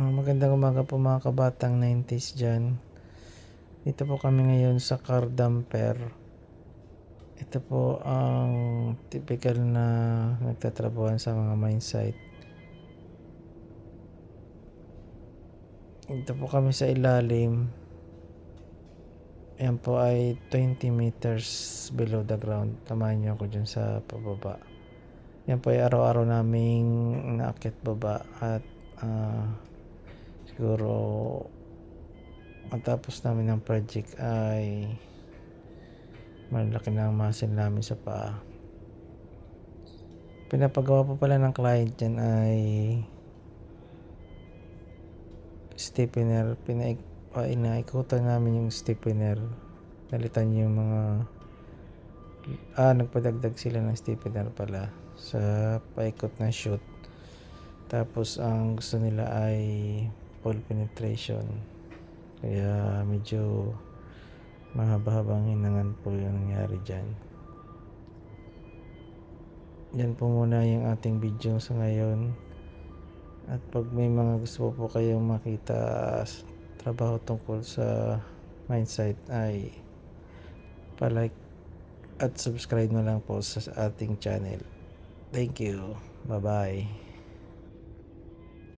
Magandang umaga po mga kabatang 90s dyan. Dito po kami ngayon sa car dumper. Ito po ang typical na nagtatrabaho sa mga mine site. Ito po kami sa ilalim. Yan po ay 20 meters below the ground. Tamahan niyo ako dyan sa pababa. Yan po ay araw-araw naming naakyat baba at siguro matapos namin ng project ay malaki na ang muscle namin sa paa. Pinapagawa po pala ng client yan ay stiffener. Inaikutan namin yung stiffener. Nalitan yung mga nagpadagdag sila ng stiffener pala sa paikot na shoot. Tapos ang gusto nila ay full penetration. Kaya medyo mahaba-habang hinangan po yung nangyari dyan. Yan po muna yung ating video sa ngayon. At pag may mga gusto po kayong makita trabaho tungkol sa mine site ay pa-like at subscribe na lang po sa ating channel. Thank you. Bye-bye.